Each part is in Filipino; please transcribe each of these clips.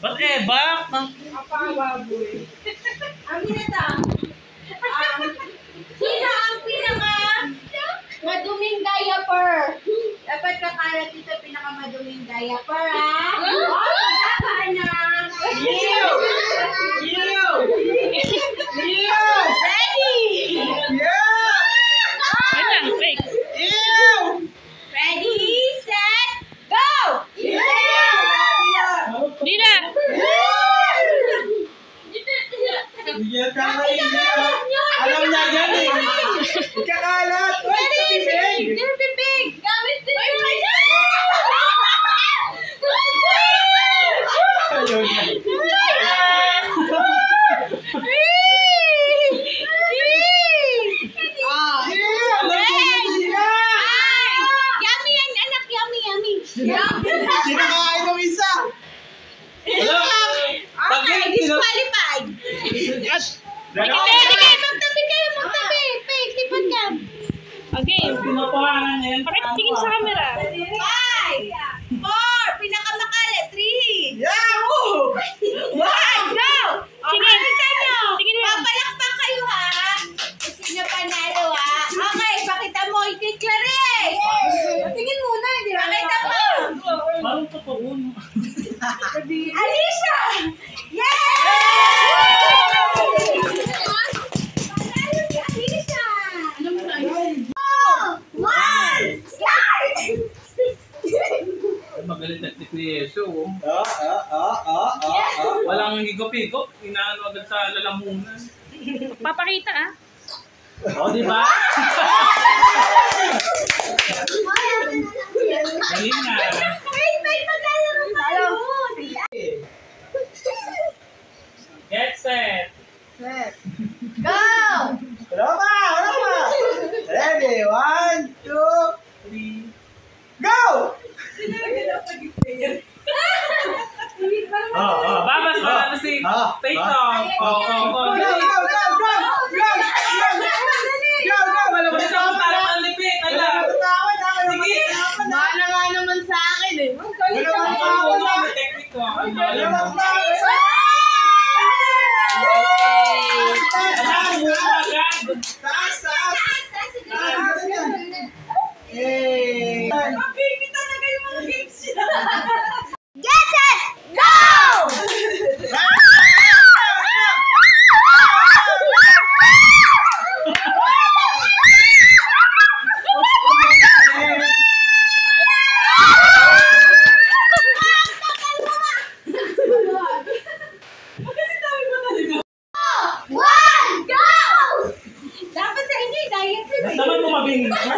Ba't bak? Ang baboy. Ang hinatang. Sino ang pinaka maduming diaper? Dapat kakalat dito pinaka-maduming diaper, ha? Anak! You! Ready! Yeah! Wait lang, wait. Ew! Ready, set, go! Dina! Alam niya yan eh. Kakalat! Uy, sa bibig! Bibig! Gamit din! Ayun na. Yummy yan, anak! Yummy! Kinakain ng isa! Okay, disqualified! Magtabi kayo! Fake, lipat ka! Okay. Pinapahanan niya yan. Pakitingin sa camera. 5, 4, pinakamakalit, 3, Yahoo! 1, go! Sige. Sige mo. Papalakpak kayo, ha? Sino panalo, ha? Okay, pakita mo, kay Clarice! Tingin muna, hindi ba? Pakita mo! Parang totoo. Alicia! Yay! Panalo si Alicia! Oh, 1, start! Magalit na si Yeso. Walang higop-higop. Inaano agad sa lalamunan. Papakita ah. O, di ba? Galing na. Wait, maglalaro tayo! Get set. Go! Wala pa! Ready? 1, 2, 3, go! Babas ba? Ano si Tito? Go! Parang ang lipit. Sige! Mana nga naman sa akin eh. May technique ko. Baby talaga yung mga games nila. Get set! Go! One, go! Dapat sa inyo, diet yun eh. Naman mo mabingin ka?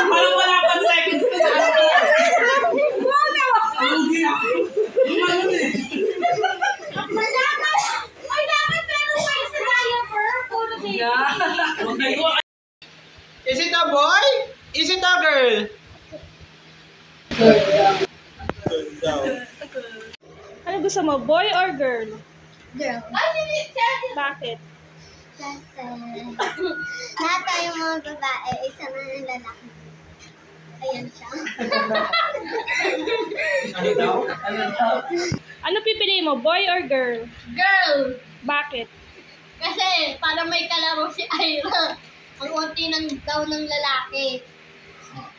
Parang wala pang seconds na dapat meron kayo sa diaper. Puro baby. Is it a boy? Is it a girl? Ano gusto mo, boy or girl? Girl. Bakit? Kasi lahat tayo mga babae, isa na ng lalaki. Ayan siya. Ano pipiliin mo, boy or girl? Girl! Bakit? Kasi para may kalaro si Ira. Ang unti daw ng lalaki.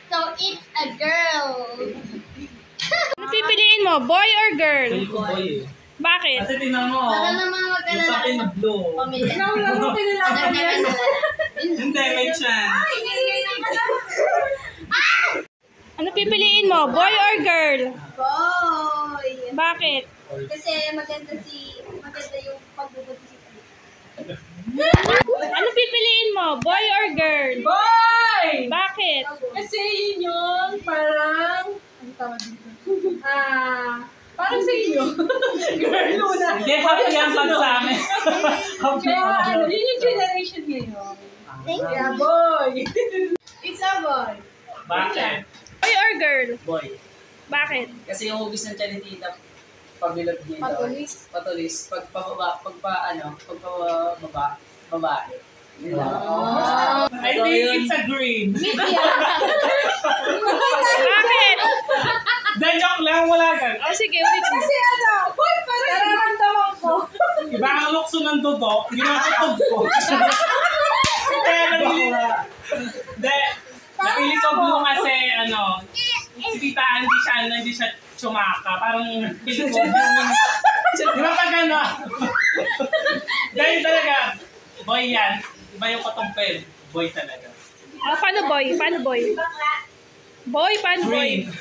So, it's a girl. Ano pipiliin mo, boy or girl? Feel ko boy eh. Bakit? Kasi tingnan mo, Baka naman yung magkalala sakin na blue. pamilya. Hindi, may chance. Ano pipiliin mo, boy or girl? Boy! Bakit? Kasi maganda yung pagbubuti. Ano pipiliin mo, boy or girl? Boy! Bakit? Kasi yun yung parang, ano tawag dito? Parang sa inyo. Girl muna. Hindi, happy yan pag sa amin. Happy Kaya ano, yan. yun yung generation ngayon. Thank you. Kaya boy! It's a boy. Bakit? Boy or girl? Boy. Bakit? Kasi yung hugis ng tiyan ni tita, pabilog dito. Patulis. Patulis. Pagpababa, babae. I think it's a green. Bakit? Then joke lang, wala gan. O sige, ulit mo. Kasi ano, boy, parang nararamdaman ko. Iba ang lukso ng dugo, ginakatog ko. Kaya nabili. Hindi. Napili ko blue kasi ano, si tita hindi siya tsumaka. Parang pili ko blue. Di ba pag ano? Dahil talaga, boy yan. Iba yung katumpel. Boy talaga. Paano boy? Paano boy? Boy, paano boy? Green.